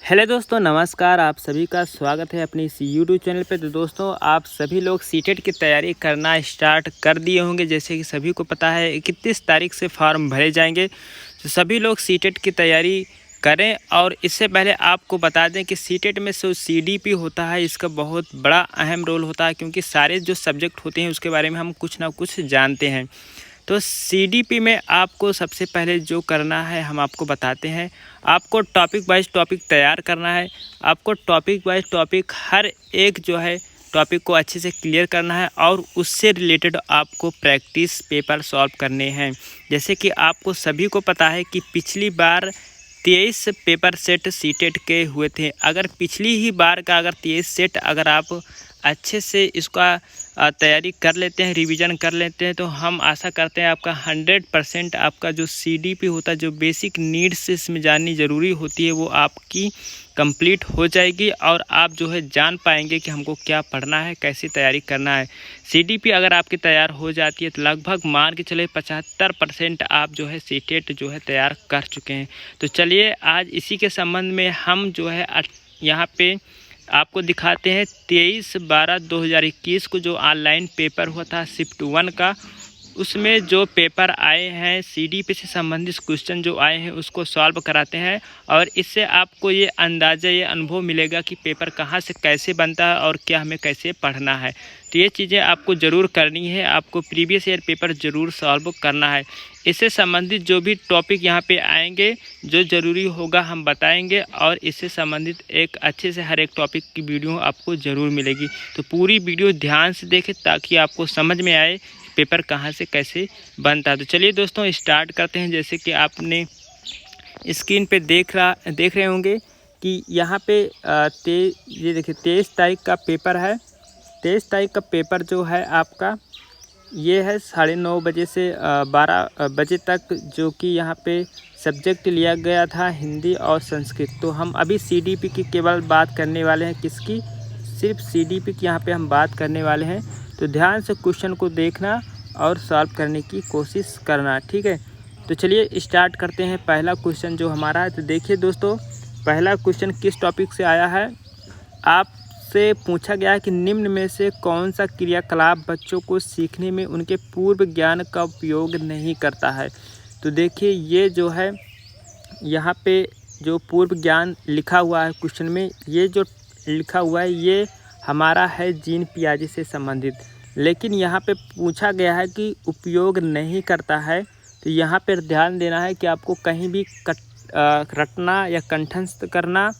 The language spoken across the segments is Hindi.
हेलो दोस्तों, नमस्कार। आप सभी का स्वागत है अपनी इस यूट्यूब चैनल पे। तो दोस्तों, आप सभी लोग सीटेट की तैयारी करना स्टार्ट कर दिए होंगे। जैसे कि सभी को पता है 31 तारीख से फॉर्म भरे जाएंगे। तो सभी लोग सीटेट की तैयारी करें। और इससे पहले आपको बता दें कि सीटेट में जो सीडीपी होता है, इसका बहुत बड़ा अहम रोल होता है, क्योंकि सारे जो सब्जेक्ट होते हैं उसके बारे में हम कुछ ना कुछ जानते हैं। तो सीडीपी में आपको सबसे पहले जो करना है हम आपको बताते हैं। आपको टॉपिक वाइज टॉपिक तैयार करना है। आपको टॉपिक वाइज टॉपिक हर एक जो है टॉपिक को अच्छे से क्लियर करना है और उससे रिलेटेड आपको प्रैक्टिस पेपर सॉल्व करने हैं। जैसे कि आपको सभी को पता है कि पिछली बार 23 पेपर सेट सीटेट के हुए थे। अगर पिछली ही बार का अगर 23 सेट अगर आप अच्छे से इसका तैयारी कर लेते हैं, रिवीजन कर लेते हैं, तो हम आशा करते हैं आपका 100% आपका जो सीडीपी होता है, जो बेसिक नीड्स इसमें जाननी ज़रूरी होती है, वो आपकी कंप्लीट हो जाएगी और आप जो है जान पाएंगे कि हमको क्या पढ़ना है, कैसी तैयारी करना है। सीडीपी अगर आपकी तैयार हो जाती है तो लगभग मान के चले 75% आप जो है सीटेट जो है तैयार कर चुके हैं। तो चलिए आज इसी के संबंध में हम जो है यहाँ पे आपको दिखाते हैं 23/12/2021 को जो ऑनलाइन पेपर हुआ था शिफ्ट 1 का, उसमें जो पेपर आए हैं सीडीपी से संबंधित क्वेश्चन जो आए हैं उसको सॉल्व कराते हैं। और इससे आपको ये अंदाज़ा, ये अनुभव मिलेगा कि पेपर कहाँ से कैसे बनता है और क्या हमें कैसे पढ़ना है। तो ये चीज़ें आपको ज़रूर करनी है। आपको प्रीवियस ईयर पेपर ज़रूर सॉल्व करना है। इससे संबंधित जो भी टॉपिक यहाँ पे आएंगे, जो ज़रूरी होगा हम बताएंगे और इससे संबंधित एक अच्छे से हर एक टॉपिक की वीडियो आपको ज़रूर मिलेगी। तो पूरी वीडियो ध्यान से देखें ताकि आपको समझ में आए पेपर कहाँ से कैसे बनता है। तो चलिए दोस्तों स्टार्ट करते हैं। जैसे कि आपने स्क्रीन पे देख रहे होंगे कि यहाँ पे ये देखिए 23 तारीख का पेपर है। 23 तारीख का पेपर जो है आपका ये है 9:30 बजे से 12 बजे तक, जो कि यहाँ पे सब्जेक्ट लिया गया था हिंदी और संस्कृत। तो हम अभी सीडीपी की केवल बात करने वाले हैं। किसकी? सिर्फ सीडीपी की यहाँ पे हम बात करने वाले हैं। तो ध्यान से क्वेश्चन को देखना और सॉल्व करने की कोशिश करना, ठीक है। तो चलिए स्टार्ट करते हैं। पहला क्वेश्चन जो हमारा है, तो देखिए दोस्तों, पहला क्वेश्चन किस टॉपिक से आया है। आपसे पूछा गया है कि निम्न में से कौन सा क्रियाकलाप बच्चों को सीखने में उनके पूर्व ज्ञान का उपयोग नहीं करता है। तो देखिए ये जो है यहाँ पे जो पूर्व ज्ञान लिखा हुआ है क्वेश्चन में, ये जो लिखा हुआ है ये हमारा है जीन पियाजे से संबंधित। लेकिन यहाँ पे पूछा गया है कि उपयोग नहीं करता है। तो यहाँ पर ध्यान देना है कि आपको कहीं भी रटना या कंठस्थ करना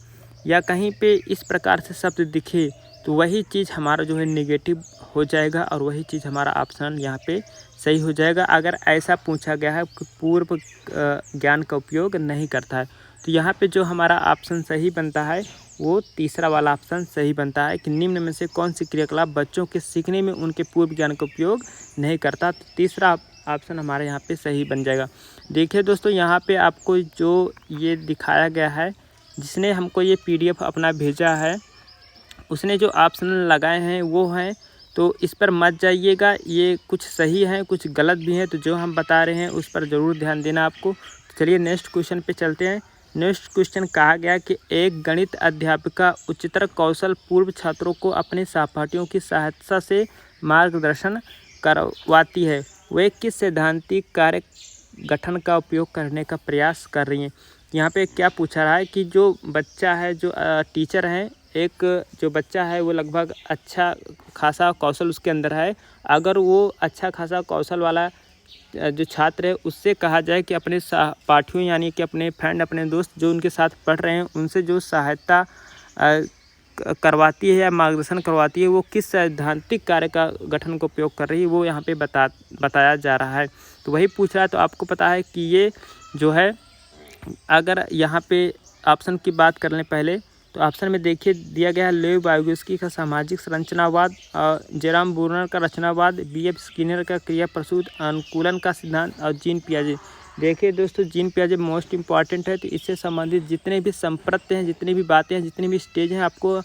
या कहीं पे इस प्रकार से शब्द दिखे तो वही चीज़ हमारा जो है नेगेटिव हो जाएगा और वही चीज़ हमारा ऑप्शन यहाँ पे सही हो जाएगा। अगर ऐसा पूछा गया है कि पूर्व ज्ञान का उपयोग नहीं करता है, तो यहाँ पे जो हमारा ऑप्शन सही बनता है वो तीसरा वाला ऑप्शन सही बनता है कि निम्न में से कौन सी क्रियाकलाप बच्चों के सीखने में उनके पूर्व ज्ञान का उपयोग नहीं करता। तो तीसरा ऑप्शन हमारे यहाँ पे सही बन जाएगा। देखिए दोस्तों, यहाँ पे आपको जो ये दिखाया गया है, जिसने हमको ये पीडीएफ अपना भेजा है, उसने जो ऑप्शन लगाए हैं वो हैं। तो इस पर मत जाइएगा, ये कुछ सही हैं कुछ गलत भी हैं। तो जो हम बता रहे हैं उस पर ज़रूर ध्यान देना आपको। तो चलिए नेक्स्ट क्वेश्चन पे चलते हैं। नेक्स्ट क्वेश्चन कहा गया कि एक गणित अध्यापिका उच्चतर कौशल पूर्व छात्रों को अपने सहपाठियों की सहायता से मार्गदर्शन करवाती है। वे किस सैद्धांतिक कार्य गठन का उपयोग करने का प्रयास कर रही हैं। यहाँ पे क्या पूछा रहा है कि जो बच्चा है, जो टीचर है, एक जो बच्चा है वो लगभग अच्छा खासा कौशल उसके अंदर है। अगर वो अच्छा खासा कौशल वाला जो छात्र है उससे कहा जाए कि अपने सहपाठियों यानी कि अपने फ्रेंड, अपने दोस्त जो उनके साथ पढ़ रहे हैं, उनसे जो सहायता करवाती है या मार्गदर्शन करवाती है, वो किस सैद्धांतिक कार्य का गठन का उपयोग कर रही है, वो यहाँ पे बताया जा रहा है। तो वही पूछ रहा है। तो आपको पता है कि ये जो है, अगर यहाँ पे ऑप्शन की बात कर लें पहले, तो ऑप्शन में देखिए दिया गया है लेव वाइगोस्की का सामाजिक संरचनावाद, जेराम बूरनर का रचनावाद, बीएफ स्किनर का क्रिया प्रसूत अनुकूलन का सिद्धांत और जीन पियाजे। देखिए दोस्तों, जीन पियाजे मोस्ट इंपॉर्टेंट है। तो इससे संबंधित जितने भी संप्रत्य हैं, जितनी भी बातें हैं, जितनी भी स्टेज हैं, आपको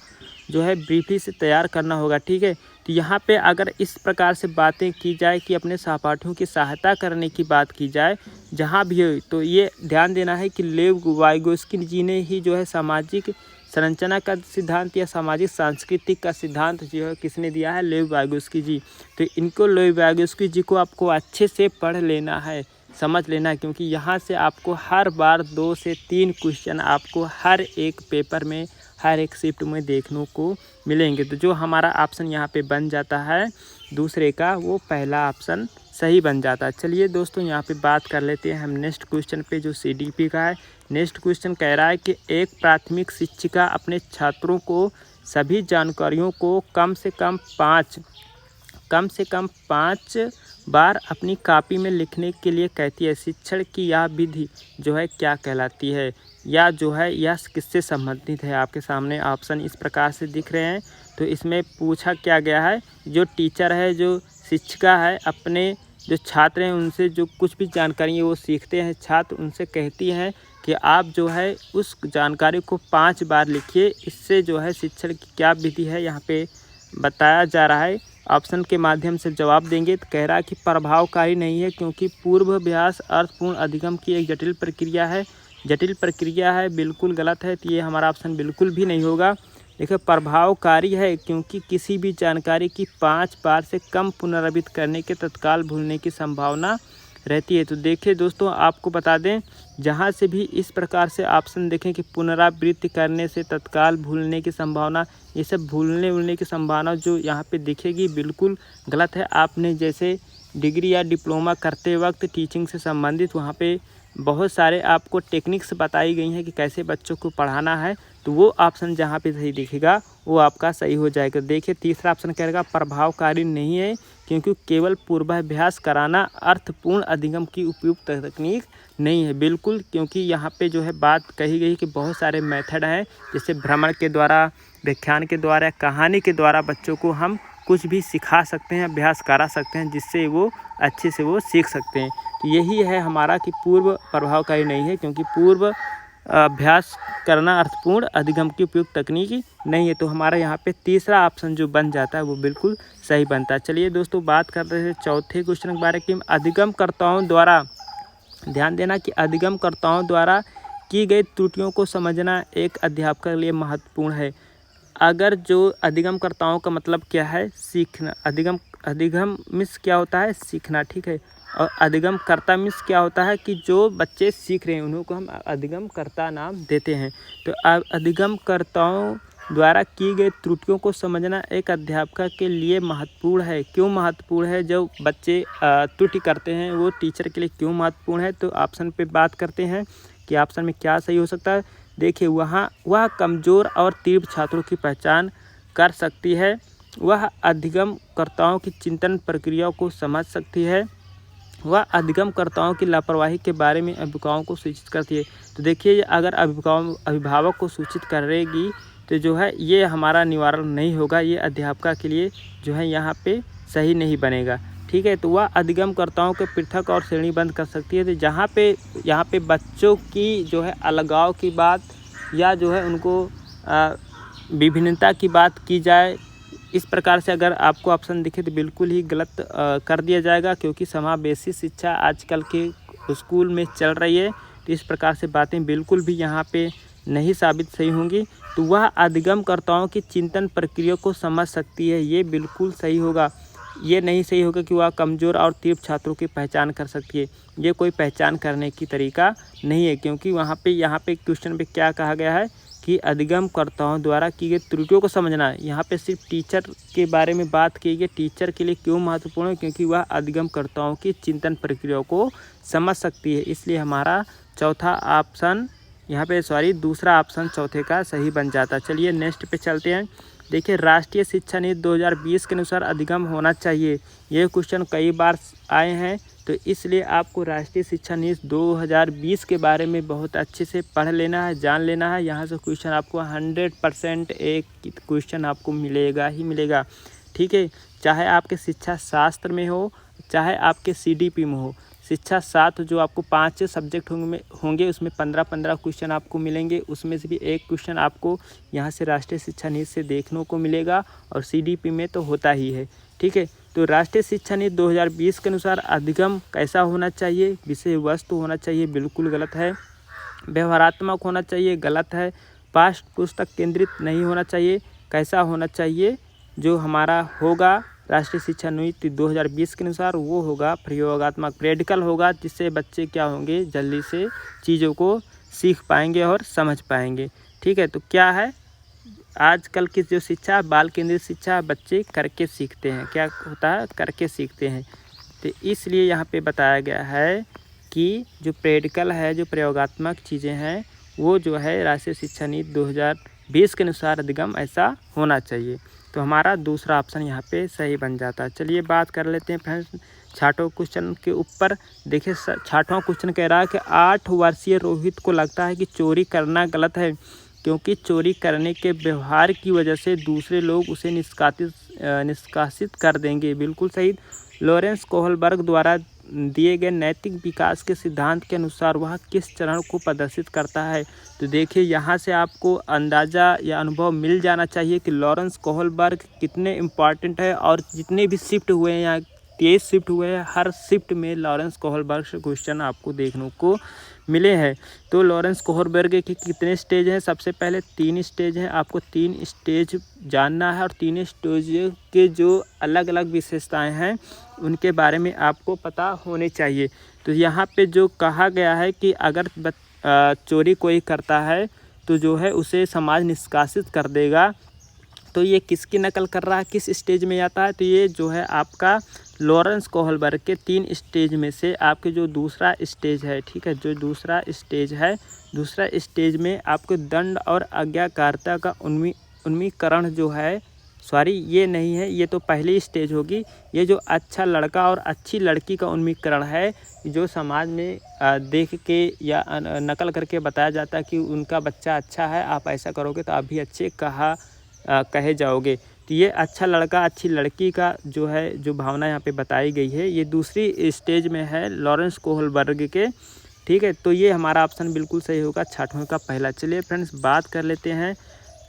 जो है ब्रीफली से तैयार करना होगा, ठीक है। तो यहाँ पे अगर इस प्रकार से बातें की जाए कि अपने सहपाठियों की सहायता करने की बात की जाए जहाँ भी हो, तो ये ध्यान देना है कि लेव वाइगोस्की जी ने ही जो है सामाजिक संरचना का सिद्धांत या सामाजिक सांस्कृतिक का सिद्धांत जो है किसने दिया है, लेव वाइगोस्की जी। तो इनको लेव वाइगोस्की जी को आपको अच्छे से पढ़ लेना है, समझ लेना है, क्योंकि यहाँ से आपको हर बार 2 से 3 क्वेश्चन आपको हर एक पेपर में, हर एक शिफ्ट में देखने को मिलेंगे। तो जो हमारा ऑप्शन यहाँ पे बन जाता है दूसरे का, वो पहला ऑप्शन सही बन जाता है। चलिए दोस्तों, यहाँ पे बात कर लेते हैं हम नेक्स्ट क्वेश्चन पे, जो CDP का है। नेक्स्ट क्वेश्चन कह रहा है कि एक प्राथमिक शिक्षिका अपने छात्रों को सभी जानकारियों को कम से कम 5 बार अपनी कॉपी में लिखने के लिए कहती है। शिक्षण की यह विधि जो है क्या कहलाती है, या जो है यह किससे संबंधित है। आपके सामने ऑप्शन इस प्रकार से दिख रहे हैं। तो इसमें पूछा क्या गया है, जो टीचर है, जो शिक्षिका है, अपने जो छात्र हैं उनसे जो कुछ भी जानकारी वो सीखते हैं छात्र, उनसे कहती हैं कि आप जो है उस जानकारी को 5 बार लिखिए। इससे जो है शिक्षण की क्या विधि है यहाँ पे बताया जा रहा है। ऑप्शन के माध्यम से जवाब देंगे। तो कह रहा है कि प्रभावकारी नहीं है, क्योंकि पूर्वाभ्यास अर्थपूर्ण अधिगम की एक जटिल प्रक्रिया है। बिल्कुल गलत है। तो ये हमारा ऑप्शन बिल्कुल भी नहीं होगा। देखिए, प्रभावकारी है क्योंकि किसी भी जानकारी की 5 बार से कम पुनरावृत्ति करने के तत्काल भूलने की संभावना रहती है। तो देखिए दोस्तों, आपको बता दें, जहाँ से भी इस प्रकार से ऑप्शन देखें कि पुनरावृत्ति करने से तत्काल भूलने की संभावना, ये सब भूलने की संभावना जो यहाँ पे दिखेगी बिल्कुल गलत है। आपने जैसे डिग्री या डिप्लोमा करते वक्त टीचिंग से संबंधित वहाँ पे बहुत सारे आपको टेक्निक्स बताई गई हैं कि कैसे बच्चों को पढ़ाना है। तो वो ऑप्शन जहाँ पे सही दिखेगा वो आपका सही हो जाएगा। देखिए, तीसरा ऑप्शन कहेगा प्रभावकारी नहीं है, क्योंकि केवल पूर्वाभ्यास कराना अर्थपूर्ण अधिगम की उपयुक्त तकनीक नहीं है। बिल्कुल, क्योंकि यहाँ पे जो है बात कही गई कि बहुत सारे मेथड हैं, जैसे भ्रमण के द्वारा, व्याख्यान के द्वारा, कहानी के द्वारा बच्चों को हम कुछ भी सिखा सकते हैं, अभ्यास करा सकते हैं, जिससे वो अच्छे से वो सीख सकते हैं। तो यही है हमारा कि पूर्व प्रभावकारी नहीं है, क्योंकि पूर्व अभ्यास करना अर्थपूर्ण अधिगम की उपयुक्त तकनीक नहीं है। तो हमारा यहाँ पे तीसरा ऑप्शन जो बन जाता है वो बिल्कुल सही बनता है। चलिए दोस्तों, बात करते हैं चौथे क्वेश्चन के बारे में। अधिगमकर्ताओं द्वारा, ध्यान देना कि अधिगमकर्ताओं द्वारा की गई त्रुटियों को समझना एक अध्यापक के लिए महत्वपूर्ण है। अगर जो अधिगमकर्ताओं का मतलब क्या है, सीखना। अधिगम मीन्स क्या होता है, सीखना, ठीक है। और अधिगमकर्ता मीन्स क्या होता है कि जो बच्चे सीख रहे हैं उन्हों को हम अधिगमकर्ता नाम देते हैं। तो अधिगमकर्ताओं द्वारा की गई त्रुटियों को समझना एक अध्यापक के लिए महत्वपूर्ण है। क्यों महत्वपूर्ण है? जो बच्चे त्रुटि करते हैं वो टीचर के लिए क्यों महत्वपूर्ण है? तो ऑप्शन पे बात करते हैं कि ऑप्शन में क्या सही हो सकता है। देखिए, वह कमज़ोर और तीव्र छात्रों की पहचान कर सकती है। वह अधिगमकर्ताओं की चिंतन प्रक्रियाओं को समझ सकती है। वह अधिगमकर्ताओं की लापरवाही के बारे में अभिभावकों को सूचित करती है। तो देखिए, अगर अभिभावक को सूचित करेगी तो जो है ये हमारा निवारण नहीं होगा, ये अध्यापक के लिए जो है यहाँ पे सही नहीं बनेगा, ठीक है। तो वह अधिगमकर्ताओं के पृथक और श्रेणीबद्ध कर सकती है। तो यहाँ पे बच्चों की जो है अलगाव की बात या जो है उनको विभिन्नता की बात की जाए, इस प्रकार से अगर आपको ऑप्शन दिखे तो बिल्कुल ही गलत कर दिया जाएगा, क्योंकि समावेशी शिक्षा आजकल के स्कूल में चल रही है। तो इस प्रकार से बातें बिल्कुल भी यहाँ पे नहीं साबित सही होंगी। तो वह अधिगमकर्ताओं की चिंतन प्रक्रिया को समझ सकती है, ये बिल्कुल सही होगा। ये नहीं सही होगा कि वह कमज़ोर और तीव्र छात्रों की पहचान कर सकती है। ये कोई पहचान करने की तरीका नहीं है, क्योंकि यहाँ पे क्वेश्चन पे क्या कहा गया है कि अधिगमकर्ताओं द्वारा की गई त्रुटियों को समझना है। यहाँ पे सिर्फ टीचर के बारे में बात की गई। टीचर के लिए क्यों महत्वपूर्ण है? क्योंकि वह अधिगमकर्ताओं की चिंतन प्रक्रियाओं को समझ सकती है। इसलिए हमारा चौथा ऑप्शन दूसरा ऑप्शन चौथे का सही बन जाता है। चलिए नेक्स्ट पे चलते हैं। देखिए, राष्ट्रीय शिक्षा नीति 2020 के अनुसार अधिगम होना चाहिए। ये क्वेश्चन कई बार आए हैं, तो इसलिए आपको राष्ट्रीय शिक्षा नीति 2020 के बारे में बहुत अच्छे से पढ़ लेना है, जान लेना है। यहाँ से क्वेश्चन आपको 100% एक क्वेश्चन आपको मिलेगा ही मिलेगा, ठीक है। चाहे आपके शिक्षा शास्त्र में हो, चाहे आपके CDP में हो, शिक्षा 7 जो आपको 5 सब्जेक्ट होंगे उसमें 15-15 क्वेश्चन आपको मिलेंगे। उसमें से भी एक क्वेश्चन आपको यहाँ से राष्ट्रीय शिक्षा नीति से देखने को मिलेगा और CDP में तो होता ही है, ठीक है। तो राष्ट्रीय शिक्षा नीति 2020 के अनुसार अधिगम कैसा होना चाहिए, विषय वस्तु होना चाहिए, बिल्कुल गलत है। व्यवहारात्मक होना चाहिए, गलत है। पाठ्य पुस्तक केंद्रित नहीं होना चाहिए, कैसा होना चाहिए, जो हमारा होगा राष्ट्रीय शिक्षा नीति 2020 के अनुसार वो होगा प्रयोगात्मक, प्रैक्टिकल होगा, जिससे बच्चे क्या होंगे जल्दी से चीज़ों को सीख पाएंगे और समझ पाएंगे, ठीक है। तो क्या है आजकल की जो शिक्षा, बाल केंद्रित शिक्षा, बच्चे करके सीखते हैं, क्या होता है करके सीखते हैं। तो इसलिए यहाँ पे बताया गया है कि जो प्रैक्टिकल है, जो प्रयोगात्मक चीज़ें हैं, वो जो है राष्ट्रीय शिक्षा नीति 2020 के अनुसार अधिगम ऐसा होना चाहिए। तो हमारा दूसरा ऑप्शन यहाँ पे सही बन जाता है। चलिए बात कर लेते हैं फ्रेंड्स 6वां क्वेश्चन के ऊपर। देखिए 6वां क्वेश्चन कह रहा है कि 8 वर्षीय रोहित को लगता है कि चोरी करना गलत है, क्योंकि चोरी करने के व्यवहार की वजह से दूसरे लोग उसे निष्कासित कर देंगे। बिल्कुल सही। लॉरेंस कोहलबर्ग द्वारा दिए गए नैतिक विकास के सिद्धांत के अनुसार वह किस चरण को प्रदर्शित करता है। तो देखिए यहाँ से आपको अंदाज़ा या अनुभव मिल जाना चाहिए कि लॉरेंस कोहलबर्ग कितने इम्पॉर्टेंट है, और जितने भी शिफ्ट हुए हैं यहाँ 23 शिफ्ट हुए हैं, हर शिफ्ट में लॉरेंस कोहलबर्ग से क्वेश्चन आपको देखने को मिले हैं। तो लॉरेंस कोहलबर्ग के कितने स्टेज हैं, सबसे पहले 3 स्टेज हैं। आपको 3 स्टेज जानना है और 3 स्टेज के जो अलग अलग विशेषताएं हैं उनके बारे में आपको पता होने चाहिए। तो यहाँ पे जो कहा गया है कि अगर चोरी कोई करता है तो जो है उसे समाज निष्कासित कर देगा। तो ये किसकी नकल कर रहा है, किस स्टेज में आता है, तो ये जो है आपका लॉरेंस कोहलबर्ग के 3 स्टेज में से आपके जो दूसरा स्टेज है, ठीक है, जो दूसरा स्टेज है, दूसरा स्टेज में आपको दंड और आज्ञाकारिता का उन्मीकरण जो है, सॉरी ये नहीं है, ये तो पहली स्टेज होगी। ये जो अच्छा लड़का और अच्छी लड़की का उन्मीकरण है, जो समाज में देख के या नकल करके बताया जाता है कि उनका बच्चा अच्छा है, आप ऐसा करोगे तो आप भी अच्छे कहे जाओगे। तो ये अच्छा लड़का अच्छी लड़की का जो है, जो भावना यहाँ पे बताई गई है, ये दूसरी स्टेज में है लॉरेंस कोहलबर्ग के, ठीक है। तो ये हमारा ऑप्शन बिल्कुल सही होगा 6वां का पहला। चलिए फ्रेंड्स बात कर लेते हैं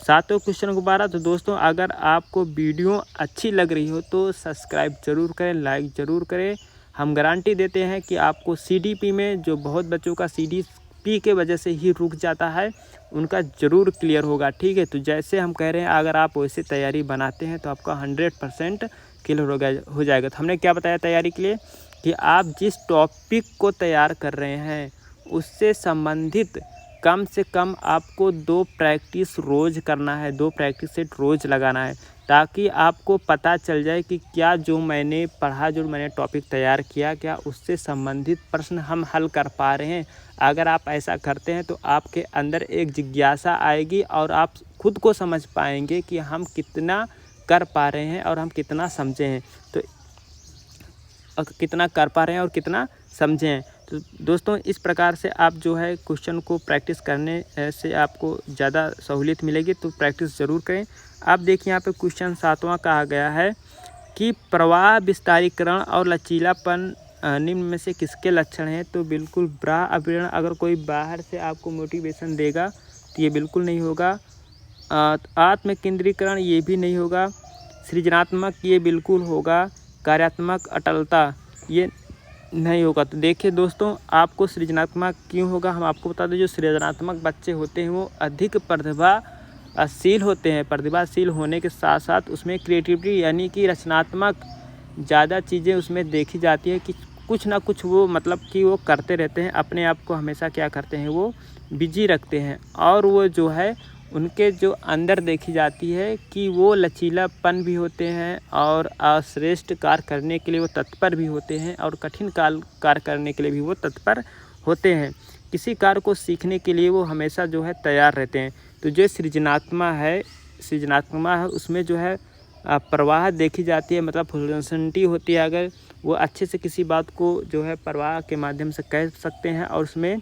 7वें क्वेश्चन को 12। तो दोस्तों अगर आपको वीडियो अच्छी लग रही हो तो सब्सक्राइब जरूर करें, लाइक ज़रूर करें। हम गारंटी देते हैं कि आपको CDP में जो बहुत बच्चों का CDP के वजह से ही रुक जाता है, उनका ज़रूर क्लियर होगा, ठीक है। तो जैसे हम कह रहे हैं अगर आप वैसे तैयारी बनाते हैं तो आपका 100% क्लियर हो जाएगा। तो हमने क्या बताया तैयारी के लिए कि आप जिस टॉपिक को तैयार कर रहे हैं उससे संबंधित कम से कम आपको 2 प्रैक्टिस रोज़ करना है, 2 प्रैक्टिस सेट रोज़ लगाना है, ताकि आपको पता चल जाए कि क्या जो मैंने पढ़ा, जो मैंने टॉपिक तैयार किया, क्या उससे संबंधित प्रश्न हम हल कर पा रहे हैं। अगर आप ऐसा करते हैं तो आपके अंदर एक जिज्ञासा आएगी और आप खुद को समझ पाएंगे कि हम कितना कर पा रहे हैं और हम कितना समझे हैं, तो कितना कर पा रहे हैं और कितना समझे हैं। तो दोस्तों इस प्रकार से आप जो है क्वेश्चन को प्रैक्टिस करने से आपको ज़्यादा सहूलियत मिलेगी, तो प्रैक्टिस ज़रूर करें। आप देखिए यहाँ पे क्वेश्चन 7वां कहा गया है कि प्रवाह विस्तारीकरण और लचीलापन निम्न में से किसके लक्षण हैं। तो बिल्कुल ब्राह अभिरण, अगर कोई बाहर से आपको मोटिवेशन देगा तो ये बिल्कुल नहीं होगा। आत्म केंद्रीकरण ये भी नहीं होगा। सृजनात्मक ये बिल्कुल होगा। कार्यात्मक अटलता ये नहीं होगा। तो देखिए दोस्तों आपको सृजनात्मक क्यों होगा, हम आपको बता दें जो सृजनात्मक बच्चे होते हैं वो अधिक प्रतिभाशील होते हैं। प्रतिभाशील होने के साथ साथ उसमें क्रिएटिविटी यानी कि रचनात्मक ज़्यादा चीज़ें उसमें देखी जाती है कि कुछ ना कुछ वो मतलब कि वो करते रहते हैं, अपने आप को हमेशा क्या करते हैं वो बिजी रखते हैं, और वो जो है उनके जो अंदर देखी जाती है कि वो लचीलापन भी होते हैं और श्रेष्ठ कार्य करने के लिए वो तत्पर भी होते हैं और कठिन कार्य करने के लिए भी वो तत्पर होते हैं। किसी कार्य को सीखने के लिए वो हमेशा जो है तैयार रहते हैं। तो जो सृजनात्मक है उसमें जो है प्रवाह देखी जाती है, मतलब फ्लुएंसिटी होती है। अगर वो अच्छे से किसी बात को जो है प्रवाह के माध्यम से कह सकते हैं और उसमें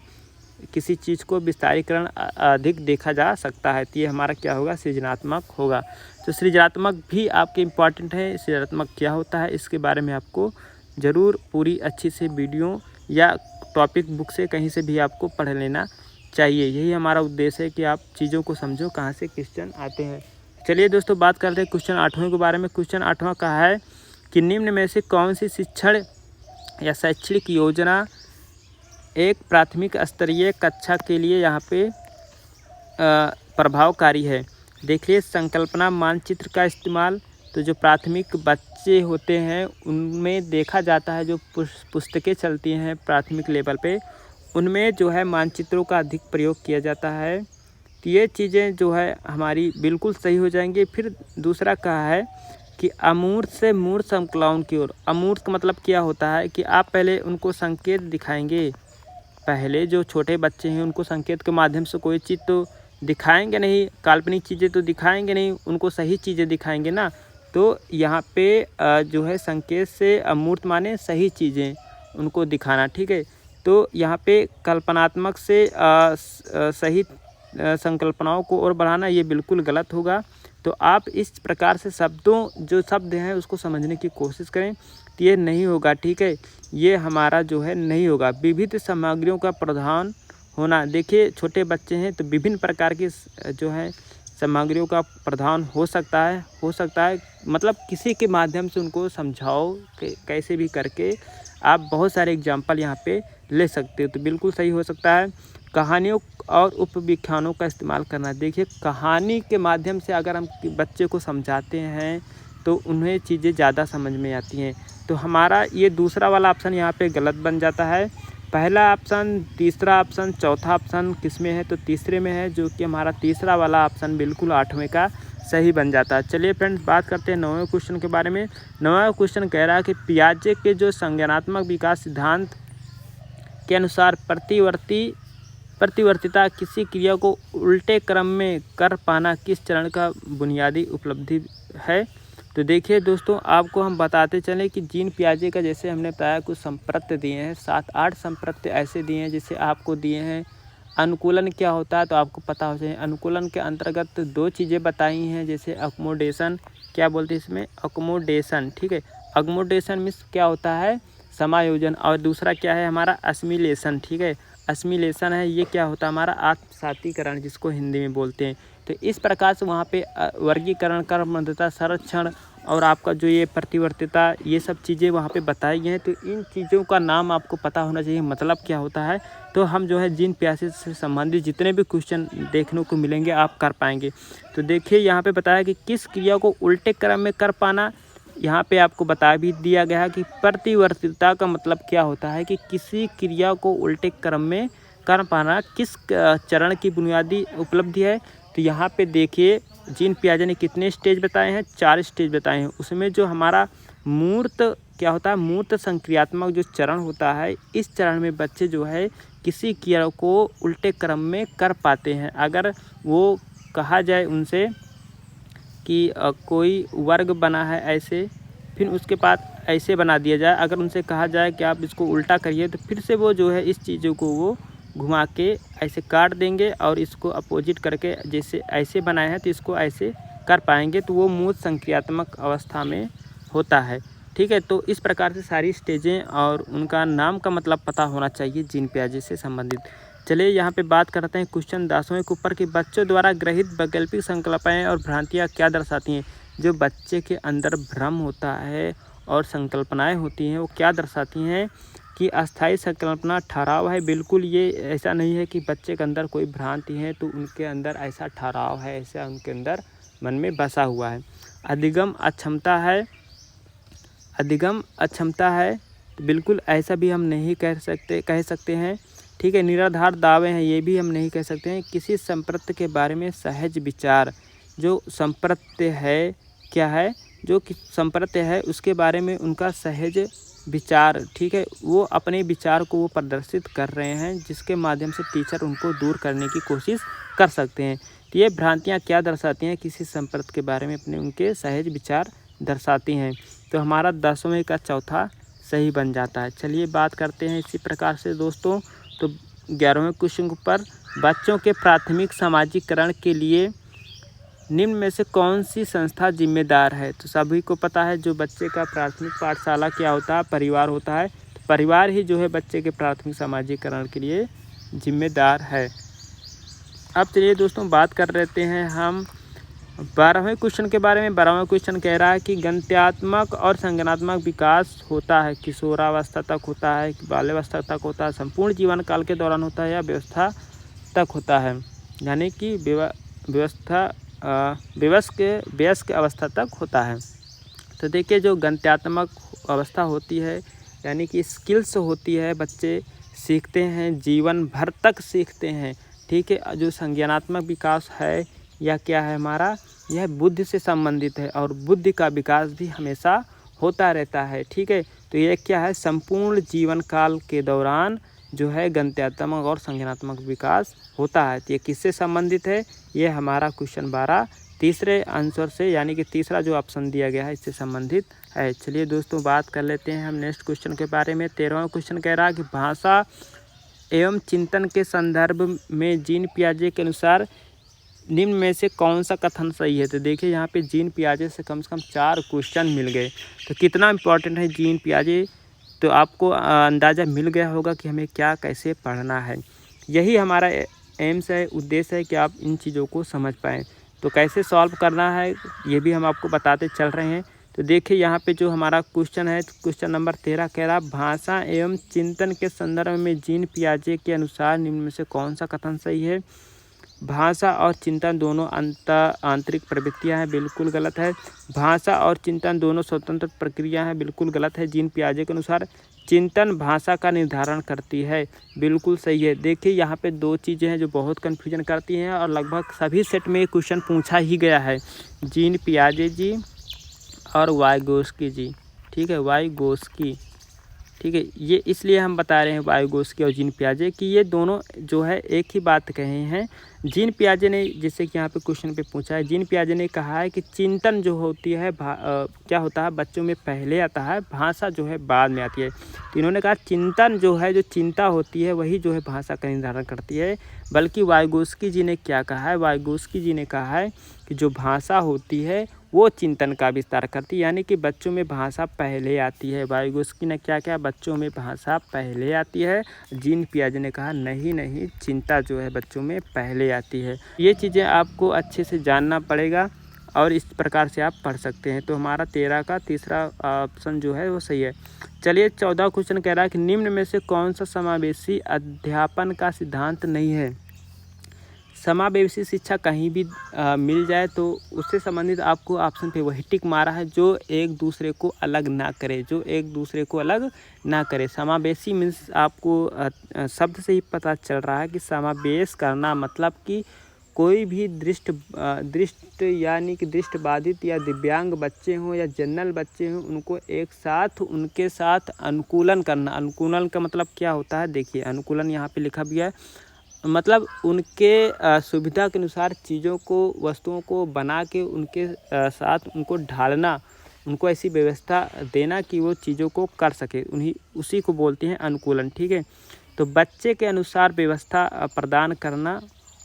किसी चीज़ को विस्तारीकरण अधिक देखा जा सकता है, तो ये हमारा क्या होगा सृजनात्मक होगा। तो सृजनात्मक भी आपके इम्पॉर्टेंट है। सृजनात्मक क्या होता है इसके बारे में आपको ज़रूर पूरी अच्छी से वीडियो या टॉपिक बुक से कहीं से भी आपको पढ़ लेना चाहिए। यही हमारा उद्देश्य है कि आप चीज़ों को समझो कहाँ से क्वेश्चन आते हैं। चलिए दोस्तों, बात करते हैं क्वेश्चन 8वें के बारे में। क्वेश्चन 8वां कहा है कि निम्न में से कौन सी शिक्षण या शैक्षणिक योजना एक प्राथमिक स्तरीय कक्षा के लिए यहाँ पे प्रभावकारी है। देखिए, संकल्पना मानचित्र का इस्तेमाल तो जो प्राथमिक बच्चे होते हैं उनमें देखा जाता है, जो पुस्तकें चलती हैं प्राथमिक लेवल पे उनमें जो है मानचित्रों का अधिक प्रयोग किया जाता है। तो ये चीज़ें जो है हमारी बिल्कुल सही हो जाएंगी। फिर दूसरा कहा है कि अमूर्त से मूर्त संकलन की ओर। अमूर्त का मतलब क्या होता है कि आप पहले उनको संकेत दिखाएंगे। पहले जो छोटे बच्चे हैं उनको संकेत के माध्यम से कोई चीज़ तो दिखाएंगे नहीं, काल्पनिक चीज़ें तो दिखाएंगे नहीं, उनको सही चीज़ें दिखाएंगे ना। तो यहाँ पे जो है संकेत से अमूर्त माने सही चीज़ें उनको दिखाना, ठीक है। तो यहाँ पे कल्पनात्मक से सही संकल्पनाओं को और बढ़ाना ये बिल्कुल गलत होगा। तो आप इस प्रकार से जो शब्द हैं उसको समझने की कोशिश करें। तो ये नहीं होगा, ठीक है, ये हमारा जो है नहीं होगा। विविध सामग्रियों का प्रधान होना। देखिए, छोटे बच्चे हैं तो विभिन्न प्रकार की जो है सामग्रियों का प्रदान हो सकता है मतलब किसी के माध्यम से उनको समझाओ कि कैसे भी करके आप बहुत सारे एग्जाम्पल यहाँ पे ले सकते हो, तो बिल्कुल सही हो सकता है। कहानियों और उपव्याख्यानों का इस्तेमाल करना। देखिए, कहानी के माध्यम से अगर हम बच्चे को समझाते हैं तो उन्हें चीज़ें ज़्यादा समझ में आती हैं। तो हमारा ये दूसरा वाला ऑप्शन यहाँ पे गलत बन जाता है। पहला ऑप्शन, तीसरा ऑप्शन, चौथा ऑप्शन किस में है? तो तीसरे में है, जो कि हमारा तीसरा वाला ऑप्शन बिल्कुल 8वें का सही बन जाता है। चलिए फ्रेंड्स, बात करते हैं 9वें क्वेश्चन के बारे में। 9वां क्वेश्चन कह रहा है कि पियाजे के जो संज्ञानात्मक विकास सिद्धांत के अनुसार प्रतिवर्तिता किसी क्रिया को उल्टे क्रम में कर पाना किस चरण का बुनियादी उपलब्धि है? तो देखिए दोस्तों, आपको हम बताते चलें कि जीन पियाजे का, जैसे हमने बताया, कुछ संप्रत्य दिए हैं, 7-8 संप्रत्य ऐसे दिए हैं। जैसे आपको दिए हैं अनुकूलन क्या होता है, तो आपको पता हो जाए। अनुकूलन के अंतर्गत 2 चीज़ें बताई हैं, जैसे अकोमोडेशन, क्या बोलते हैं इसमें, अकोमोडेशन, ठीक है। अकोमोडेशन मीन्स क्या होता है, समायोजन। और दूसरा क्या है हमारा, एसिमिलेशन, ठीक है। एसिमिलेशन है, ये क्या होता है हमारा, आत्मसातीकरण, जिसको हिंदी में बोलते हैं। तो इस प्रकार से वहाँ पे वर्गीकरण, क्रमबद्धता, संरक्षण और आपका जो ये प्रतिवर्तिता, ये सब चीज़ें वहाँ पे बताई गई हैं। तो इन चीज़ों का नाम आपको पता होना चाहिए, मतलब क्या होता है। तो हम जो है जीन पियाजे से संबंधित जितने भी क्वेश्चन देखने को मिलेंगे आप कर पाएंगे। तो देखिए, यहाँ पे बताया कि किस क्रिया को उल्टे क्रम में कर पाना। यहाँ पे आपको बता भी दिया गया है कि प्रतिवर्तिता का मतलब क्या होता है कि किसी क्रिया को उल्टे क्रम में कर पाना किस चरण की बुनियादी उपलब्धि है। तो यहाँ पे देखिए, जीन पियाजे ने कितने स्टेज बताए हैं, 4 स्टेज बताए हैं। उसमें जो हमारा मूर्त क्या होता है, मूर्त संक्रियात्मक जो चरण होता है, इस चरण में बच्चे जो है किसी क्रिया को उल्टे क्रम में कर पाते हैं। अगर वो कहा जाए उनसे कि कोई वर्ग बना है ऐसे, फिर उसके बाद ऐसे बना दिया जाए, अगर उनसे कहा जाए कि आप इसको उल्टा करिए, तो फिर से वो जो है इस चीज़ों को वो घुमा के ऐसे काट देंगे और इसको अपोजिट करके जैसे ऐसे बनाए हैं तो इसको ऐसे कर पाएंगे। तो वो मूर्त संक्रियात्मक अवस्था में होता है, ठीक है। तो इस प्रकार से सारी स्टेजें और उनका नाम का मतलब पता होना चाहिए जीन पियाजे से संबंधित। चलिए यहाँ पे बात करते हैं क्वेश्चन 10वें के ऊपर कि बच्चों द्वारा ग्रहित वैकल्पिक संकल्पनाएं और भ्रांतियाँ क्या दर्शाती हैं। जो बच्चे के अंदर भ्रम होता है और संकल्पनाएं होती हैं वो क्या दर्शाती हैं कि अस्थायी संकल्पना ठहराव है। बिल्कुल ये ऐसा नहीं है कि बच्चे के अंदर कोई भ्रांति है तो उनके अंदर ऐसा ठहराव है, ऐसा उनके अंदर मन में बसा हुआ है। अधिगम अक्षमता है, तो बिल्कुल ऐसा भी हम नहीं कह सकते हैं, ठीक है। निराधार दावे हैं, ये भी हम नहीं कह सकते हैं। किसी संप्रत्य के बारे में सहज विचार, जो संप्रत्य है क्या है, जो कि संप्रत्य है उसके बारे में उनका सहज विचार, ठीक है, वो अपने विचार को वो प्रदर्शित कर रहे हैं, जिसके माध्यम से टीचर उनको दूर करने की कोशिश कर सकते हैं। तो ये भ्रांतियाँ क्या दर्शाती हैं, किसी संप्रत्य के बारे में अपने उनके सहज विचार दर्शाती हैं। तो हमारा 10वें का चौथा सही बन जाता है। चलिए बात करते हैं इसी प्रकार से दोस्तों। तो 11वें क्वेश्चन पर बच्चों के प्राथमिक सामाजिकरण के लिए निम्न में से कौन सी संस्था जिम्मेदार है। तो सभी को पता है जो बच्चे का प्राथमिक पाठशाला क्या होता है, परिवार होता है। तो परिवार ही जो है बच्चे के प्राथमिक सामाजिकरण के लिए जिम्मेदार है। अब चलिए दोस्तों बात कर लेते हैं हम 12वें क्वेश्चन के बारे में। 12वां क्वेश्चन कह रहा है कि गणत्यात्मक और संज्ञानात्मक विकास होता है किशोरावस्था तक होता है, बाल्यावस्था तक होता है, संपूर्ण जीवन काल के दौरान होता है या व्यवस्था तक होता है, यानी कि वयस्क अवस्था तक होता है। तो देखिए जो गणत्यात्मक अवस्था होती है यानी कि स्किल्स होती है, बच्चे सीखते हैं, जीवन भर तक सीखते हैं, ठीक है। जो संज्ञानात्मक विकास है या क्या है हमारा, यह बुद्धि से संबंधित है और बुद्धि का विकास भी हमेशा होता रहता है, ठीक है। तो ये क्या है, संपूर्ण जीवन काल के दौरान जो है गणत्यात्मक और संज्ञानात्मक विकास होता है। तो ये किससे संबंधित है, ये हमारा क्वेश्चन 12 तीसरे आंसर से यानी कि तीसरा जो ऑप्शन दिया गया है इससे संबंधित है। चलिए दोस्तों बात कर लेते हैं हम नेक्स्ट क्वेश्चन के बारे में। 13वां क्वेश्चन कह रहा है कि भाषा एवं चिंतन के संदर्भ में जीन पियाजे के अनुसार निम्न में से कौन सा कथन सही है। तो देखिए यहाँ पे जीन पियाजे से कम 4 क्वेश्चन मिल गए। तो कितना इम्पोर्टेंट है जीन पियाजे, तो आपको अंदाज़ा मिल गया होगा कि हमें क्या कैसे पढ़ना है। यही हमारा एम्स है, उद्देश्य है कि आप इन चीज़ों को समझ पाएँ। तो कैसे सॉल्व करना है ये भी हम आपको बताते चल रहे हैं। तो देखिए यहाँ पे जो हमारा क्वेश्चन है, क्वेश्चन नंबर 13 कह रहा भाषा एवं चिंतन के संदर्भ में जीन पियाजे के अनुसार निम्न में से कौन सा कथन सही है। भाषा और चिंतन दोनों आंतरिक प्रवृत्तियां हैं, बिल्कुल गलत है। भाषा और चिंतन दोनों स्वतंत्र प्रक्रिया हैं, बिल्कुल गलत है। जीन पियाजे के अनुसार चिंतन भाषा का निर्धारण करती है, बिल्कुल सही है। देखिए यहाँ पे 2 चीज़ें हैं जो बहुत कन्फ्यूजन करती हैं और लगभग सभी सेट में क्वेश्चन पूछा ही गया है, जीन पियाजे जी और वाइगोस्की जी, ठीक है, वाइगोस्की, ठीक है। ये इसलिए हम बता रहे हैं वाइगोस्की और जीन पियाजे कि ये दोनों जो है एक ही बात कहे हैं। जीन पियाजे ने, जैसे कि यहाँ पे क्वेश्चन पे पूछा है, जीन पियाजे ने कहा है कि चिंतन जो होती है क्या होता है बच्चों में पहले आता है, भाषा जो है बाद में आती है। तो इन्होंने कहा चिंतन जो है, जो चिंता होती है वही जो है भाषा का निर्धारण करती है। बल्कि वाइगोस्की जी ने क्या कहा है, वाइगोस्की जी ने कहा है कि जो भाषा होती है वो चिंतन का विस्तार करती है, यानी कि बच्चों में भाषा पहले आती है। वाइगोस्की ने क्या क्या, बच्चों में भाषा पहले आती है। जीन पियाजे ने कहा नहीं, चिंता जो है बच्चों में पहले आती है। ये चीज़ें आपको अच्छे से जानना पड़ेगा और इस प्रकार से आप पढ़ सकते हैं। तो हमारा 13 का तीसरा ऑप्शन जो है वो सही है। चलिए 14 क्वेश्चन कह रहा है कि निम्न में से कौन सा समावेशी अध्यापन का सिद्धांत नहीं है। समावेशी शिक्षा कहीं भी मिल जाए तो उससे संबंधित आपको ऑप्शन पे वही टिक मारा है जो एक दूसरे को अलग ना करे, जो एक दूसरे को अलग ना करे। समावेशी मीन्स आपको शब्द से ही पता चल रहा है कि समावेश करना मतलब कि कोई भी दृष्ट यानी कि दृष्टिबाधित या दिव्यांग बच्चे हों या जनरल बच्चे हों, उनको एक साथ उनके साथ अनुकूलन करना। अनुकूलन का मतलब क्या होता है, देखिए अनुकूलन यहाँ पे लिखा भी है, मतलब उनके सुविधा के अनुसार चीज़ों को, वस्तुओं को बना के उनके साथ उनको ढालना, उनको ऐसी व्यवस्था देना कि वो चीज़ों को कर सके, उसी को बोलते हैं अनुकूलन, ठीक है। तो बच्चे के अनुसार व्यवस्था प्रदान करना,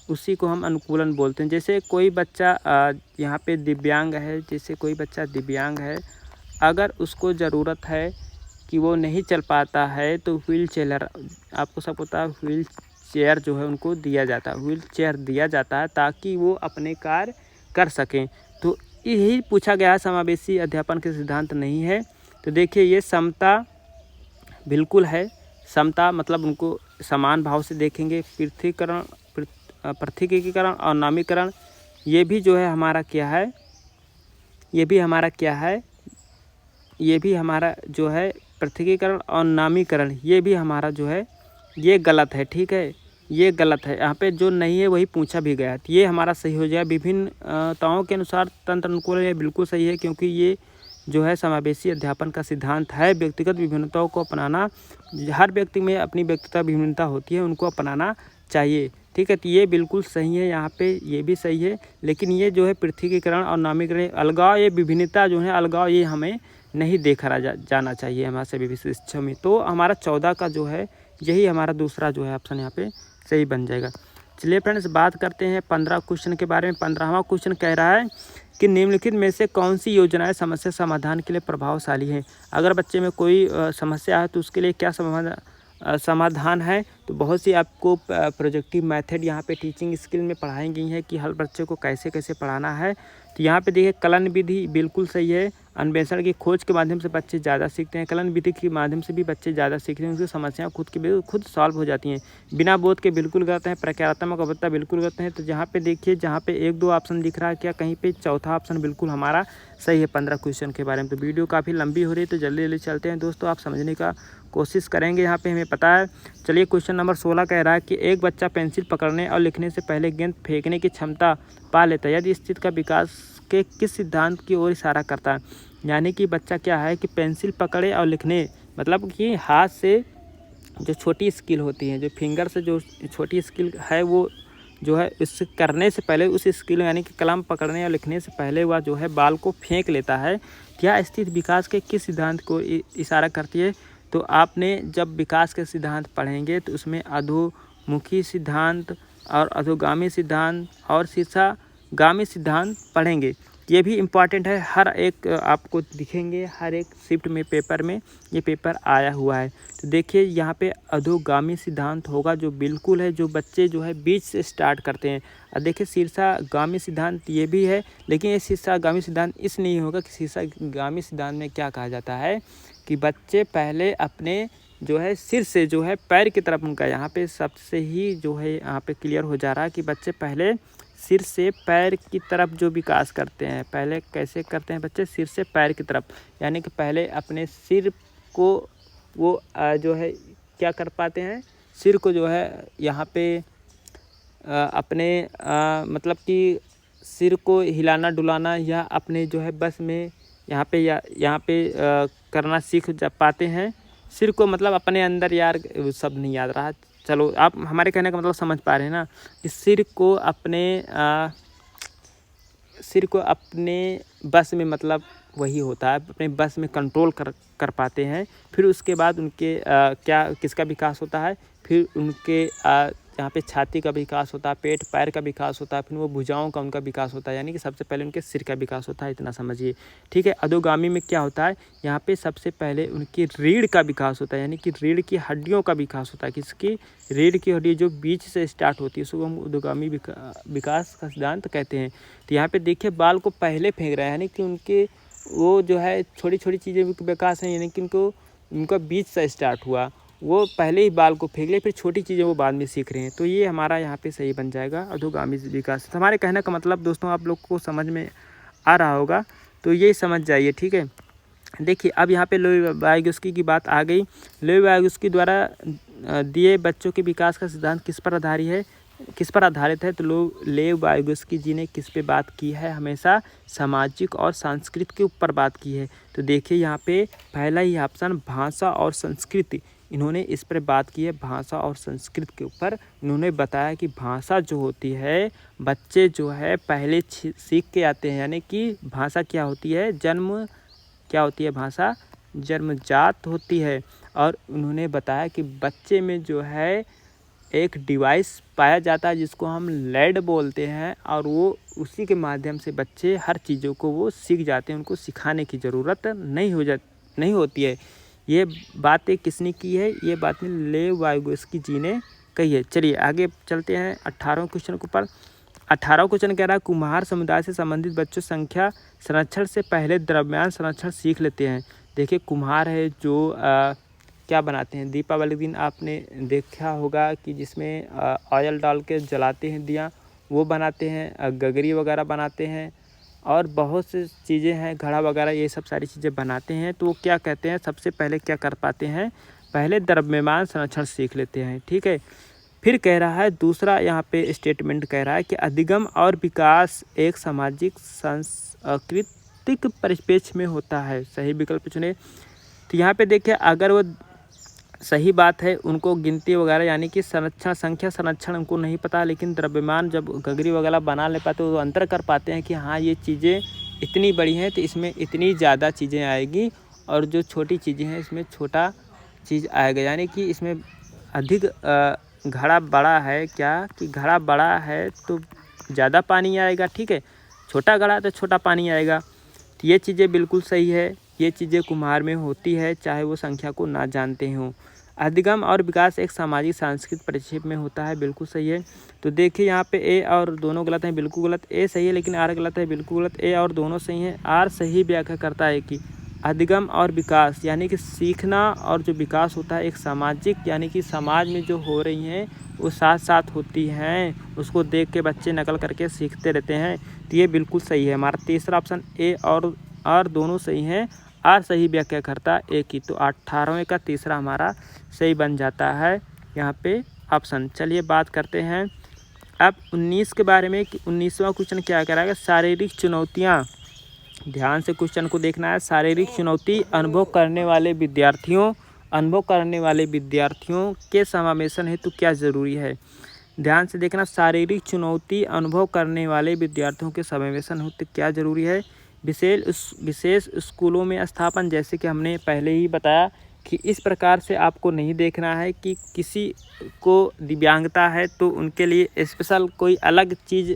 उसी को हम अनुकूलन बोलते हैं। जैसे कोई बच्चा यहाँ पे दिव्यांग है, जैसे कोई बच्चा दिव्यांग है, अगर उसको ज़रूरत है कि वो नहीं चल पाता है तो व्हील चेयर, आपको सब पता है व्हील चेयर जो है उनको दिया जाता है, व्हील चेयर दिया जाता है ताकि वो अपने कार्य कर सकें। तो यही पूछा गया है, समावेशी अध्यापन के सिद्धांत नहीं है। तो देखिए ये समता बिल्कुल है, समता मतलब उनको समान भाव से देखेंगे। पृथकीकरण और नामीकरण, ये भी जो है हमारा क्या है, ये भी हमारा क्या है, ये भी हमारा जो है पृथकीकरण और नामीकरण, ये भी हमारा जो है ये गलत है, ठीक है, ये गलत है। यहाँ पे जो नहीं है वही पूछा भी गया है, तो ये हमारा सही हो जाएगा। विभिन्नताओं के अनुसार तंत्र अनुकूलन, ये बिल्कुल सही है क्योंकि ये जो है समावेशी अध्यापन का सिद्धांत है। व्यक्तिगत विभिन्नताओं को अपनाना, हर व्यक्ति में अपनी व्यक्तिगत विभिन्नता होती है, उनको अपनाना चाहिए, ठीक है। तो ये बिल्कुल सही है, यहाँ पे ये भी सही है। लेकिन ये जो है पृथकीकरण और नामीकरण, अलगाव, ये विभिन्नता जो है अलगाव, ये हमें नहीं देखा जाना चाहिए हमारे सभी शिक्षा में। तो हमारा 14 का जो है यही हमारा दूसरा जो है ऑप्शन यहाँ पे सही बन जाएगा। चलिए फ्रेंड्स, बात करते हैं 15 क्वेश्चन के बारे में। 15वां क्वेश्चन कह रहा है कि निम्नलिखित में से कौन सी योजनाएं समस्या समाधान के लिए प्रभावशाली हैं। अगर बच्चे में कोई समस्या है तो उसके लिए क्या समाधान है। तो बहुत सी आपको प्रोजेक्टिव मेथड यहाँ पे टीचिंग स्किल में पढ़ाई गई हैं कि हर बच्चे को कैसे कैसे पढ़ाना है। तो यहाँ पे देखिए, कलन विधि बिल्कुल सही है। अन्वेषण की खोज के माध्यम से बच्चे ज़्यादा सीखते हैं। कलन विधि के माध्यम से भी बच्चे ज़्यादा सीखते हैं, उनकी समस्याएं खुद सॉल्व हो जाती हैं। बिना बोध के बिल्कुल गलत हैं। प्रक्रियात्मक अवस्था बिल्कुल गलत है। तो जहाँ पे देखिए, जहाँ पे 1-2 ऑप्शन दिख रहा है, क्या कहीं पे चौथा ऑप्शन बिल्कुल हमारा सही है 15 क्वेश्चन के बारे में। तो वीडियो काफ़ी लंबी हो रही है, तो जल्दी जल्दी चलते हैं दोस्तों, आप समझने का कोशिश करेंगे। यहाँ पे हमें पता है। चलिए, क्वेश्चन नंबर 16 कह रहा है कि एक बच्चा पेंसिल पकड़ने और लिखने से पहले गेंद फेंकने की क्षमता पा लेता है। यदि इस चीज़ का विकास के किस सिद्धांत की ओर इशारा करता है। यानी कि बच्चा क्या है कि पेंसिल पकड़े और लिखने, मतलब कि हाथ से जो छोटी स्किल होती है, जो फिंगर से जो छोटी स्किल है, वो जो है इससे करने से पहले उस स्किल यानी कि कलम पकड़ने और लिखने से पहले वह जो है बाल को फेंक लेता है। क्या स्थिति विकास के किस सिद्धांत को इशारा करती है। तो आपने जब विकास के सिद्धांत पढ़ेंगे तो उसमें अधोमुखी सिद्धांत और अधोगामी सिद्धांत और शीर्षगामी सिद्धांत पढ़ेंगे। ये भी इम्पॉर्टेंट है। हर एक आपको दिखेंगे, हर एक शिफ्ट में पेपर में ये पेपर आया हुआ है। तो देखिए, यहाँ पे अधोगामी सिद्धांत होगा जो बिल्कुल है, जो बच्चे जो है बीच से स्टार्ट करते हैं। और देखिए, शीर्षगामी सिद्धांत ये भी है, लेकिन ये शीर्षगामी सिद्धांत इसलिए होगा कि शीर्षगामी सिद्धांत में क्या कहा जाता है कि बच्चे पहले अपने जो है सिर से जो है पैर की तरफ, उनका यहाँ पे सबसे ही जो है यहाँ पे क्लियर हो जा रहा है कि बच्चे पहले सिर से पैर की तरफ जो विकास करते हैं। पहले कैसे करते हैं बच्चे, सिर से पैर की तरफ, यानी कि पहले अपने सिर को वो जो है क्या कर पाते हैं, सिर को जो है यहाँ पे अपने मतलब कि सिर को हिलाना डुलाना या अपने जो है बस में यहाँ पे करना सीख पाते हैं। सिर को मतलब अपने अंदर, यार सब नहीं याद रहा, चलो आप हमारे कहने का मतलब समझ पा रहे हैं ना। इस सिर को अपने बस में, मतलब वही होता है, अपने बस में कंट्रोल कर पाते हैं। फिर उसके बाद उनके किसका विकास होता है, फिर उनके यहाँ पे छाती का विकास होता है, पेट पैर का विकास होता है, फिर वो भुजाओं का उनका विकास होता है। यानी कि सबसे पहले उनके सिर का विकास होता है, इतना समझिए, ठीक है। अधोगामी में क्या होता है, यहाँ पे सबसे पहले उनकी रीढ़ का विकास होता है, यानी कि रीढ़ की हड्डियों का विकास होता है। किसकी, रीढ़ की हड्डी जो बीच से स्टार्ट होती है, उसको हम अधोगामी विकास का सिद्धांत कहते हैं। तो यहाँ पे देखिए, बाल को पहले फेंक रहा है, यानी कि उनके वो जो है छोटी छोटी चीज़ें विकास हैं, यानी कि उनका बीच से स्टार्ट हुआ, वो पहले ही बाल को फेंक ले, फिर छोटी चीज़ें वो बाद में सीख रहे हैं। तो ये हमारा यहाँ पे सही बन जाएगा, अधोगामी विकास। तो हमारे कहने का मतलब दोस्तों आप लोग को समझ में आ रहा होगा, तो ये समझ जाइए, ठीक है। देखिए, अब यहाँ पे लेवी-वाइगोस्की की बात आ गई। लेवी-वाइगोस्की द्वारा दिए बच्चों के विकास का सिद्धांत किस पर आधारित है। तो लेवी-वाइगोस्की जी ने किस पे बात की है, हमेशा सामाजिक और सांस्कृतिक के ऊपर बात की है। तो देखिए, यहाँ पे पहला ही ऑप्शन भाषा और संस्कृति, इन्होंने इस पर बात की है, भाषा और संस्कृति के ऊपर। इन्होंने बताया कि भाषा जो होती है, बच्चे जो है पहले सीख के आते हैं, यानी कि भाषा क्या होती है, भाषा जन्मजात होती है। और उन्होंने बताया कि बच्चे में जो है एक डिवाइस पाया जाता है जिसको हम लैड बोलते हैं, और वो उसी के माध्यम से बच्चे हर चीज़ों को वो सीख जाते हैं, उनको सिखाने की ज़रूरत नहीं होती है। ये बातें किसने की है, ये बातें लेवी-वाइगोस्की जी ने कही है। चलिए आगे चलते हैं 18वें क्वेश्चन के ऊपर। 18वां क्वेश्चन कह रहा है, कुम्हार समुदाय से संबंधित बच्चों संख्या संरक्षण से पहले द्रव्यमान संरक्षण सीख लेते हैं। देखिए, कुम्हार है जो क्या बनाते हैं, दीपावली दिन आपने देखा होगा कि जिसमें ऑयल डाल के जलाते हैं दिया, वो बनाते हैं, गगरी वगैरह बनाते हैं, और बहुत सी चीज़ें हैं, घड़ा वगैरह, ये सब सारी चीज़ें बनाते हैं। तो वो क्या कहते हैं, सबसे पहले क्या कर पाते हैं, पहले द्रव्यमान संरक्षण सीख लेते हैं, ठीक है। फिर कह रहा है, दूसरा यहाँ पे स्टेटमेंट कह रहा है कि अधिगम और विकास एक सामाजिक सांस्कृतिक परिप्रेक्ष्य में होता है। सही विकल्प चुने। तो यहाँ पे देखिए, अगर वो सही बात है, उनको गिनती वगैरह यानी कि संख्या संरक्षण उनको नहीं पता, लेकिन द्रव्यमान जब गगरी वगैरह बना ले पाते तो अंतर कर पाते हैं कि हाँ, ये चीज़ें इतनी बड़ी हैं तो इसमें इतनी ज़्यादा चीज़ें आएगी, और जो छोटी चीज़ें हैं इसमें छोटा चीज़ आएगा, यानी कि इसमें अधिक घड़ा बड़ा है क्या, कि घड़ा बड़ा है तो ज़्यादा पानी आएगा, ठीक है, छोटा घड़ा तो छोटा पानी आएगा। तो ये चीज़ें बिल्कुल सही है, ये चीज़ें कुम्हार में होती है, चाहे वो संख्या को ना जानते हों। अधिगम और विकास एक सामाजिक सांस्कृतिक परिक्षेप में होता है, बिल्कुल सही है। तो देखिए यहाँ पे ए और दोनों गलत हैं, बिल्कुल गलत। ए सही है लेकिन आर गलत है, बिल्कुल गलत। ए और दोनों सही हैं, आर सही व्याख्या करता है कि अधिगम और विकास यानी कि सीखना और जो विकास होता है एक सामाजिक, यानी कि समाज में जो हो रही हैं वो साथ साथ होती हैं, उसको देख के बच्चे नकल करके सीखते रहते हैं। तो ये बिल्कुल सही है। हमारा तीसरा ऑप्शन ए और दोनों सही हैं, आर सही व्याख्या करता ए की। तो 18वें का तीसरा हमारा सही बन जाता है यहाँ पे ऑप्शन। चलिए बात करते हैं अब 19 के बारे में कि 19वां क्वेश्चन क्या कराएगा, शारीरिक चुनौतियाँ। ध्यान से क्वेश्चन को देखना है। शारीरिक चुनौती अनुभव करने वाले विद्यार्थियों के समावेशन हेतु क्या जरूरी है। ध्यान से देखना, शारीरिक चुनौती अनुभव करने वाले विद्यार्थियों के समावेशन हेतु क्या जरूरी है। विशेष स्कूलों में स्थापन, जैसे कि हमने पहले ही बताया कि इस प्रकार से आपको नहीं देखना है कि किसी को दिव्यांगता है तो उनके लिए स्पेशल कोई अलग चीज़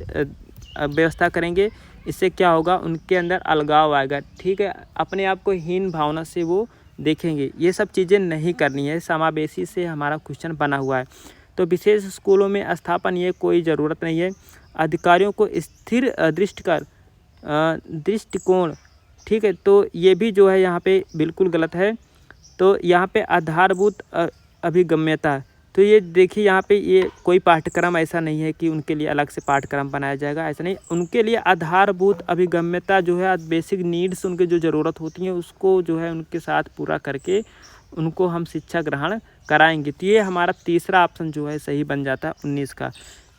व्यवस्था करेंगे। इससे क्या होगा, उनके अंदर अलगाव आएगा, ठीक है, अपने आप को हीन भावना से वो देखेंगे। ये सब चीज़ें नहीं करनी है। समावेशी से हमारा क्वेश्चन बना हुआ है। तो विशेष स्कूलों में स्थापन ये कोई ज़रूरत नहीं है। अधिकारियों को स्थिर दृष्टिकोण, ठीक है, तो ये भी जो है यहाँ पे बिल्कुल गलत है। तो यहाँ पे आधारभूत अभिगम्यता, तो ये देखिए यहाँ पे ये कोई पाठ्यक्रम ऐसा नहीं है कि उनके लिए अलग से पाठ्यक्रम बनाया जाएगा, ऐसा नहीं। उनके लिए आधारभूत अभिगम्यता जो है, बेसिक नीड्स उनके जो ज़रूरत होती हैं उसको जो है उनके साथ पूरा करके उनको हम शिक्षा ग्रहण कराएंगे। तो ये हमारा तीसरा ऑप्शन जो है सही बन जाता है 19 का।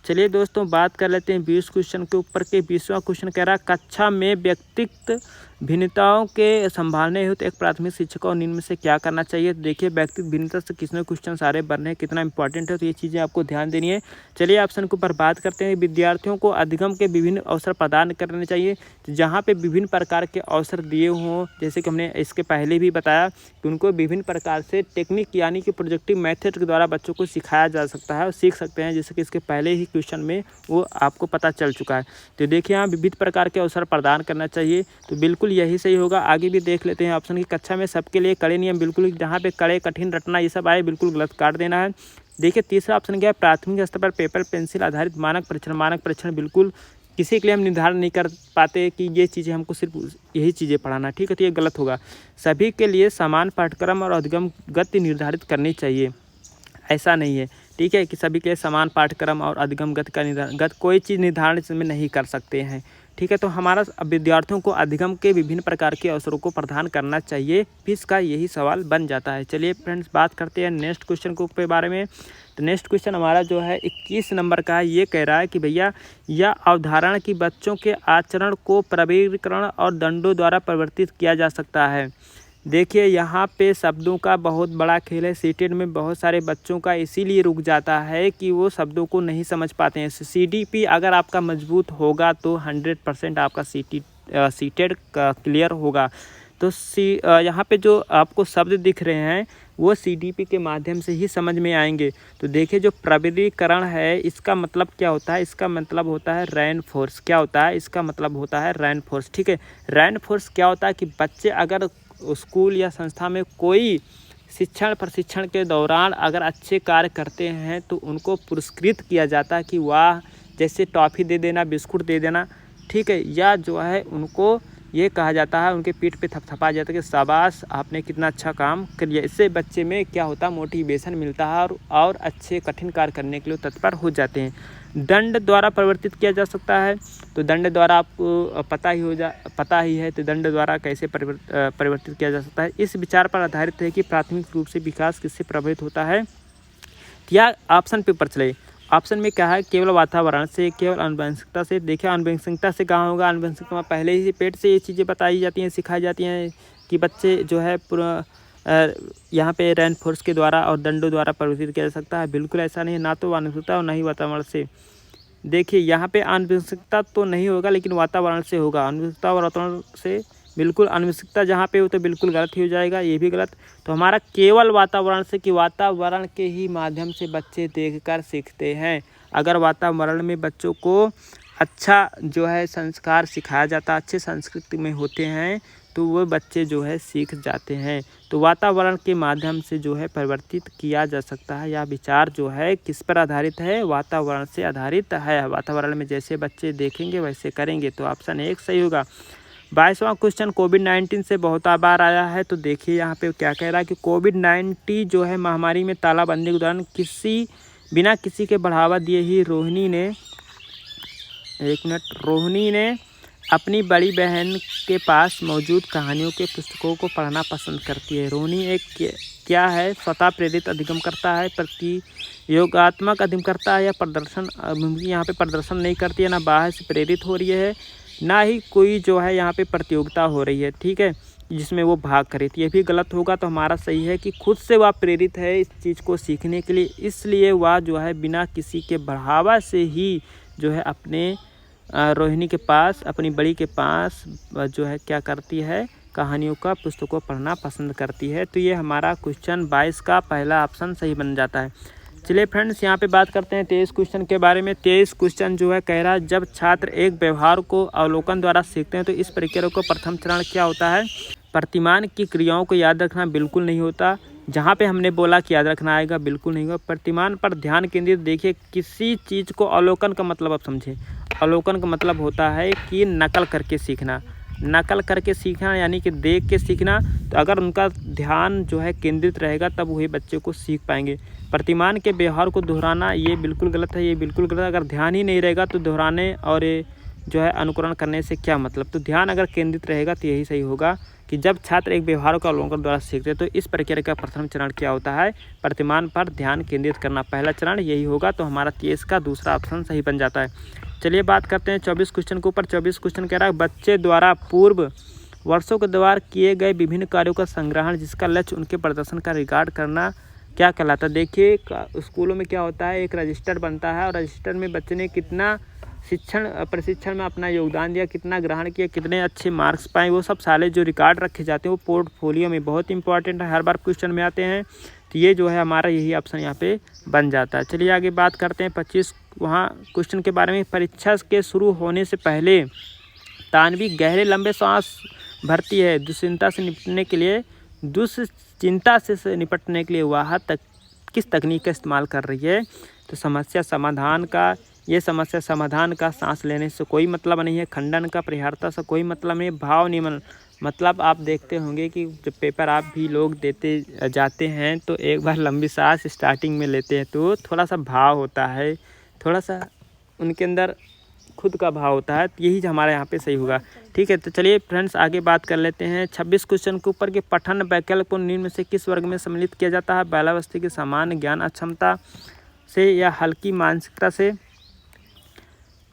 चलिए दोस्तों बात कर लेते हैं 20 क्वेश्चन के ऊपर के। 20वां क्वेश्चन कह रहा है, कक्षा में व्यक्तिगत भिन्नताओं के संभालने हेतु एक प्राथमिक शिक्षक को निम्न में से क्या करना चाहिए। तो देखिए व्यक्तिगत भिन्नता से किसने क्वेश्चन सारे बनने हैं, कितना इंपॉर्टेंट है, तो ये चीज़ें आपको ध्यान देनी है। चलिए ऑप्शन के ऊपर बात करते हैं। विद्यार्थियों को अधिगम के विभिन्न अवसर प्रदान करने चाहिए, तो जहाँ पे विभिन्न प्रकार के अवसर दिए हों, जैसे कि हमने इसके पहले भी बताया कि उनको विभिन्न प्रकार से टेक्निक यानी कि प्रोजेक्टिव मेथड के द्वारा बच्चों को सिखाया जा सकता है और सीख सकते हैं, जैसे कि इसके पहले ही क्वेश्चन में वो आपको पता चल चुका है। तो देखिए यहाँ विविध प्रकार के अवसर प्रदान करना चाहिए, तो बिल्कुल यही सही होगा। आगे भी देख लेते हैं ऑप्शन की, कक्षा में सबके लिए कड़े नियम, बिल्कुल जहाँ पे कड़े कठिन रटना ये सब आए बिल्कुल गलत काट देना है। देखिए तीसरा ऑप्शन क्या है, प्राथमिक स्तर पर पेपर पेंसिल आधारित मानक परीक्षण बिल्कुल किसी के लिए हम निर्धारण नहीं कर पाते कि ये चीज़ें हमको सिर्फ यही चीज़ें पढ़ाना, ठीक है, तो ये गलत होगा। सभी के लिए समान पाठ्यक्रम और अधिगम गति निर्धारित करनी चाहिए, ऐसा नहीं है, ठीक है, कि सभी के लिए समान पाठ्यक्रम और अधिगम गति का निर्धारण कोई चीज़ निर्धारण इसमें नहीं कर सकते हैं, ठीक है। तो हमारा विद्यार्थियों को अधिगम के विभिन्न प्रकार के अवसरों को प्रदान करना चाहिए, भी इसका यही सवाल बन जाता है। चलिए फ्रेंड्स बात करते हैं नेक्स्ट क्वेश्चन के बारे में। तो नेक्स्ट क्वेश्चन हमारा जो है 21 नंबर का है। ये कह रहा है कि भैया यह अवधारणा कि बच्चों के आचरण को प्रवीरीकरण और दंडों द्वारा परिवर्तित किया जा सकता है। देखिए यहाँ पे शब्दों का बहुत बड़ा खेल है। सीटेट में बहुत सारे बच्चों का इसीलिए रुक जाता है कि वो शब्दों को नहीं समझ पाते हैं। सीडीपी अगर आपका मजबूत होगा तो 100% आपका सीटेट क्लियर होगा। तो यहाँ पे जो आपको शब्द दिख रहे हैं वो सीडीपी के माध्यम से ही समझ में आएंगे। तो देखिए जो प्रवीरीकरण है इसका मतलब क्या होता है, इसका मतलब होता है रेनफोर्स। क्या होता है, इसका मतलब होता है रेनफोर्स, ठीक है। रेनफोर्स क्या होता है कि बच्चे अगर स्कूल या संस्था में कोई प्रशिक्षण के दौरान अगर अच्छे कार्य करते हैं तो उनको पुरस्कृत किया जाता है कि वाह, जैसे टॉफ़ी दे देना, बिस्कुट दे देना, ठीक है, या जो है उनको ये कहा जाता है, उनके पीठ पे थपथपा जाता है कि शाबाश आपने कितना अच्छा काम कर लिया। इससे बच्चे में क्या होता है, मोटिवेशन मिलता है और अच्छे कठिन कार्य करने के लिए तत्पर हो जाते हैं। दंड द्वारा परिवर्तित किया जा सकता है, तो दंड द्वारा आपको पता ही है, तो दंड द्वारा कैसे परिवर्तित किया जा सकता है। इस विचार पर आधारित है कि प्राथमिक रूप से विकास किससे प्रभावित होता है, या ऑप्शन पे पर चले। ऑप्शन में क्या है, केवल वातावरण से, केवल आनुवंशिकता से। देखिए आनुवंशिकता से कहाँ होगा, आनुवंशिकता में पहले ही पेट से ये चीज़ें बताई जाती हैं, सिखाई जाती हैं कि बच्चे जो है पूरा यहाँ पे रेनफोर्स के द्वारा और दंडों द्वारा परिवर्तित किया जा सकता है। बिल्कुल ऐसा नहीं है, ना तो आनुवंशिकता और ना ही वातावरण से। देखिए यहाँ पे आनुवंशिकता तो नहीं होगा लेकिन वातावरण से होगा। आनुवंशिकता और वातावरण से बिल्कुल अनवश्यकता जहाँ पे हो तो बिल्कुल गलत ही हो जाएगा, ये भी गलत। तो हमारा केवल वातावरण से, कि वातावरण के ही माध्यम से बच्चे देखकर सीखते हैं। अगर वातावरण में बच्चों को अच्छा जो है संस्कार सिखाया जाता, अच्छे संस्कृति में होते हैं, तो वो बच्चे जो है सीख जाते हैं। तो वातावरण के माध्यम से जो है परिवर्तित किया जा सकता है। यह विचार जो है किस पर आधारित है? वातावरण से आधारित है। वातावरण में जैसे बच्चे देखेंगे वैसे करेंगे। तो ऑप्शन 1 सही होगा। 22वां क्वेश्चन कोविड-19 से बहुत बार आया है। तो देखिए यहाँ पे क्या कह रहा है कि कोविड-19 जो है महामारी में तालाबंदी के दौरान बिना किसी के बढ़ावा दिए ही रोहिणी ने अपनी बड़ी बहन के पास मौजूद कहानियों के पुस्तकों को पढ़ना पसंद करती है। रोहिणी एक क्या है? स्वतः प्रेरित अधिगमकर्ता है, प्रतियोगात्मक अधिगमकर्ता है, या प्रदर्शन यहाँ पे प्रदर्शन नहीं करती है, ना बाहर से प्रेरित हो रही है, ना ही कोई जो है यहाँ पे प्रतियोगिता हो रही है, ठीक है, जिसमें वो भाग करे। तो ये भी गलत होगा। तो हमारा सही है कि खुद से वह प्रेरित है इस चीज़ को सीखने के लिए, इसलिए वह जो है बिना किसी के बढ़ावा से ही जो है अपने रोहिणी के पास, अपनी बड़ी के पास जो है क्या करती है? कहानियों का पुस्तकों पढ़ना पसंद करती है। तो ये हमारा क्वेश्चन 22 का पहला ऑप्शन सही बन जाता है। चलिए फ्रेंड्स, यहाँ पे बात करते हैं 23 क्वेश्चन के बारे में। 23 क्वेश्चन जो है कह रहा है, जब छात्र एक व्यवहार को अवलोकन द्वारा सीखते हैं तो इस प्रक्रिया को प्रथम चरण क्या होता है? प्रतिमान की क्रियाओं को याद रखना बिल्कुल नहीं होता। जहाँ पे हमने बोला कि याद रखना आएगा, बिल्कुल नहीं होगा। प्रतिमान पर ध्यान केंद्रित, देखिए किसी चीज़ को अवलोकन का मतलब आप समझें। अवलोकन का मतलब होता है कि नकल करके सीखना, नकल करके सीखना यानी कि देख के सीखना। तो अगर उनका ध्यान जो है केंद्रित रहेगा तब वही बच्चे को सीख पाएंगे। प्रतिमान के व्यवहार को दोहराना ये बिल्कुल गलत है, ये बिल्कुल गलत है। अगर ध्यान ही नहीं रहेगा तो दोहराने और जो है अनुकरण करने से क्या मतलब? तो ध्यान अगर केंद्रित रहेगा तो यही सही होगा कि जब छात्र एक व्यवहार का अवलोकन द्वारा सीखते हैं तो इस प्रक्रिया का प्रथम चरण क्या होता है? प्रतिमान पर ध्यान केंद्रित करना, पहला चरण यही होगा। तो हमारा 23 का दूसरा ऑप्शन सही बन जाता है। चलिए बात करते हैं 24 क्वेश्चन के ऊपर। 24 क्वेश्चन कह रहा है, बच्चे द्वारा पूर्व वर्षों के द्वारा किए गए विभिन्न कार्यों का संग्रहण जिसका लक्ष्य उनके प्रदर्शन का रिकॉर्ड करना क्या कहलाता है? देखिए स्कूलों में क्या होता है, एक रजिस्टर बनता है और रजिस्टर में बच्चे ने कितना प्रशिक्षण में अपना योगदान दिया, कितना ग्रहण किया, कितने अच्छे मार्क्स पाए, वो सब सारे जो रिकॉर्ड रखे जाते हैं वो पोर्टफोलियो में बहुत इंपॉर्टेंट है, हर बार क्वेश्चन में आते हैं। तो ये जो है हमारा यही ऑप्शन यहाँ पे बन जाता है। चलिए आगे बात करते हैं 25 वहाँ क्वेश्चन के बारे में। परीक्षा के शुरू होने से पहले तानवी गहरे लंबे सांस भरती है। दुश्चिंता से निपटने के लिए वह किस तकनीक का इस्तेमाल कर रही है? तो समस्या समाधान का सांस लेने से कोई मतलब नहीं है, खंडन का परिहारता से कोई मतलब नहीं, भाव नियमन मतलब आप देखते होंगे कि जब पेपर आप भी लोग देते जाते हैं तो एक बार लंबी सांस स्टार्टिंग में लेते हैं तो थोड़ा सा भाव होता है, थोड़ा सा उनके अंदर खुद का भाव होता है। यही हमारे यहाँ पे सही होगा, ठीक है। तो चलिए फ्रेंड्स आगे बात कर लेते हैं 26 क्वेश्चन के ऊपर कि पठन वैकल्प को निम्न में से किस वर्ग में सम्मिलित किया जाता है? बाल्यावस्था की सामान्य ज्ञान अक्षमता से, या हल्की मानसिकता से,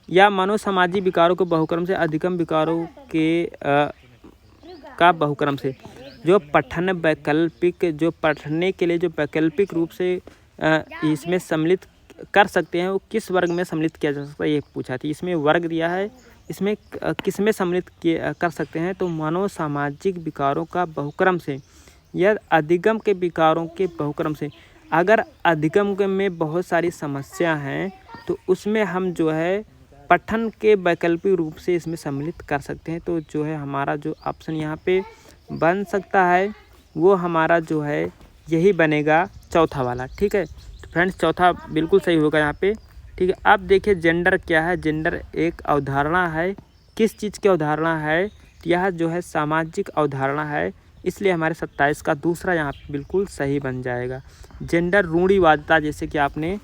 या मनोसामाजिक विकारों को बहुक्रम से, अधिगम विकारों के का बहुक्रम से। जो पढ़ने के लिए जो वैकल्पिक रूप से इसमें सम्मिलित कर सकते हैं वो किस वर्ग में सम्मिलित किया जा सकता है, ये पूछा थी। इसमें वर्ग दिया है, इसमें किस में सम्मिलित कर सकते हैं? तो मनोसामाजिक विकारों का बहुक्रम से या अधिगम के विकारों के बहुक्रम से। अगर अधिगम में बहुत सारी समस्या हैं तो उसमें हम जो है पठन के वैकल्पिक रूप से इसमें सम्मिलित कर सकते हैं। तो जो है हमारा जो ऑप्शन यहाँ पे बन सकता है वो हमारा जो है यही बनेगा चौथा वाला, ठीक है। तो फ्रेंड्स चौथा बिल्कुल सही होगा यहाँ पे, ठीक है। अब देखिए जेंडर क्या है? जेंडर एक अवधारणा है, किस चीज़ की अवधारणा है? यह जो है सामाजिक अवधारणा है, इसलिए हमारे 27 का दूसरा यहाँ पे बिल्कुल सही बन जाएगा। जेंडर रूढ़िवादिता, जैसे कि आपने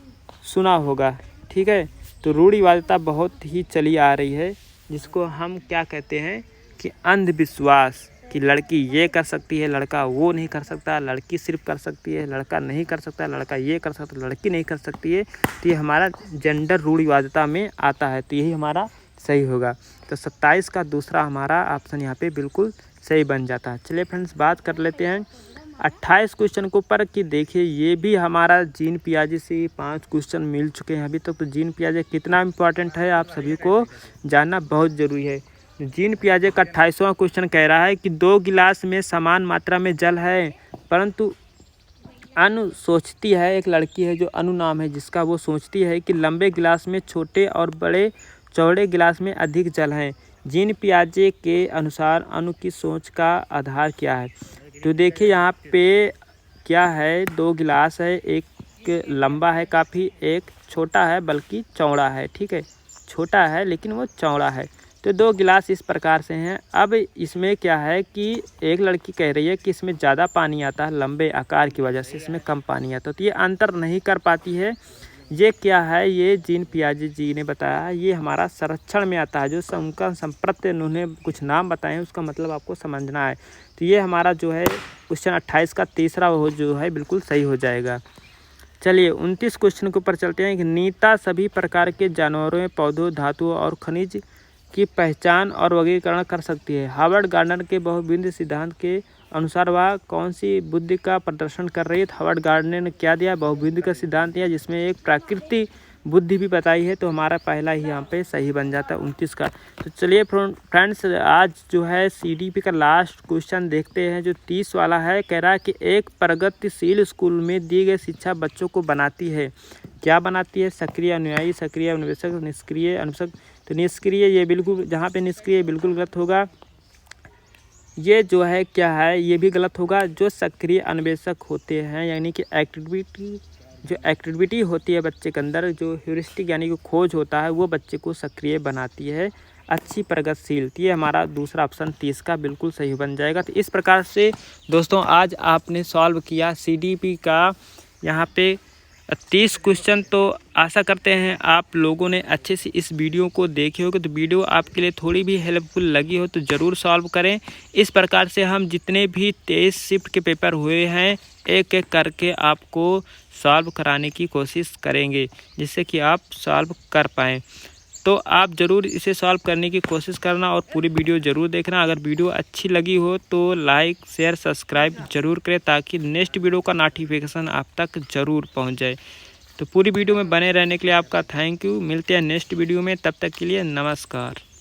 सुना होगा, ठीक है। तो रूढ़िवादिता बहुत ही चली आ रही है, जिसको हम क्या कहते हैं कि अंधविश्वास, कि लड़की ये कर सकती है, लड़का वो नहीं कर सकता, लड़की सिर्फ कर सकती है, लड़का नहीं कर सकता, लड़का ये कर सकता, लड़की नहीं कर सकती है। तो ये हमारा जेंडर रूढ़िवादिता में आता है, तो यही हमारा सही होगा। तो 27 का दूसरा हमारा ऑप्शन यहाँ पे बिल्कुल सही बन जाता है। चलिए फ्रेंड्स बात कर लेते हैं 28 क्वेश्चन के ऊपर कि देखिए ये भी हमारा जीन पियाजे से 5 क्वेश्चन मिल चुके हैं अभी तक। तो जीन पियाजे कितना इम्पोर्टेंट है आप सभी को जानना बहुत ज़रूरी है। जीन पियाजे का 28वां क्वेश्चन कह रहा है कि 2 गिलास में समान मात्रा में जल है, परंतु अनु सोचती है, एक लड़की है जो अनु नाम है जिसका, वो सोचती है कि लंबे गिलास में छोटे और बड़े चौड़े गिलास में अधिक जल है। जीन पियाजे के अनुसार अनु की सोच का आधार क्या है? तो देखिए यहाँ पे क्या है, 2 गिलास है, एक लंबा है काफ़ी, एक छोटा है बल्कि चौड़ा है। ठीक है, छोटा है लेकिन वो चौड़ा है। तो 2 गिलास इस प्रकार से हैं। अब इसमें क्या है कि एक लड़की कह रही है कि इसमें ज़्यादा पानी आता है, लंबे आकार की वजह से इसमें कम पानी आता है। तो ये अंतर नहीं कर पाती है। ये क्या है, ये जीन पियाजे जी ने बताया, ये हमारा संरक्षण में आता है। जो उनका संप्रत्य उन्होंने कुछ नाम बताए हैं, उसका मतलब आपको समझना है। तो ये हमारा जो है क्वेश्चन 28 का तीसरा वो जो है बिल्कुल सही हो जाएगा। चलिए 29 क्वेश्चन के ऊपर चलते हैं कि नीता सभी प्रकार के जानवरों, पौधों, धातुओं और खनिज की पहचान और वर्गीकरण कर सकती है। हार्वर्ड गार्डनर के बहुबिंदु सिद्धांत के अनुसार वह कौन सी बुद्धि का प्रदर्शन कर रही है? हार्वर्ड गार्डनर ने क्या दिया? बहुबिंदु का सिद्धांत दिया, जिसमें एक प्राकृतिक बुद्धि भी बताई है। तो हमारा पहला ही यहाँ पे सही बन जाता है 29 का। तो चलिए फ्रेंड्स, आज जो है CDP का लास्ट क्वेश्चन देखते हैं, जो 30 वाला है। कह रहा है कि एक प्रगतिशील स्कूल में दी गई शिक्षा बच्चों को बनाती है, क्या बनाती है? सक्रिय अनुयायी, सक्रिय अन्वेषक, निष्क्रिय अनुसक। तो निष्क्रिय, ये बिल्कुल, जहाँ पे निष्क्रिय बिल्कुल गलत होगा। ये जो है क्या है, ये भी गलत होगा। जो सक्रिय अन्वेषक होते हैं, यानी कि एक्टिविटी होती है बच्चे के अंदर, जो ह्यूरिस्टिक यानी कि खोज होता है, वो बच्चे को सक्रिय बनाती है। अच्छी प्रगतिशील, ये हमारा दूसरा ऑप्शन 30 का बिल्कुल सही बन जाएगा। तो इस प्रकार से दोस्तों आज आपने सॉल्व किया CDP का यहाँ पे 30 क्वेश्चन। तो आशा करते हैं आप लोगों ने अच्छे से इस वीडियो को देखे होगे। तो वीडियो आपके लिए थोड़ी भी हेल्पफुल लगी हो तो ज़रूर सॉल्व करें। इस प्रकार से हम जितने भी 23 शिफ्ट के पेपर हुए हैं, एक एक करके आपको सॉल्व कराने की कोशिश करेंगे, जिससे कि आप सॉल्व कर पाएँ। तो आप ज़रूर इसे सॉल्व करने की कोशिश करना और पूरी वीडियो ज़रूर देखना। अगर वीडियो अच्छी लगी हो तो लाइक, शेयर, सब्सक्राइब ज़रूर करें, ताकि नेक्स्ट वीडियो का नोटिफिकेशन आप तक ज़रूर पहुंच जाए। तो पूरी वीडियो में बने रहने के लिए आपका थैंक यू। मिलते हैं नेक्स्ट वीडियो में, तब तक के लिए नमस्कार।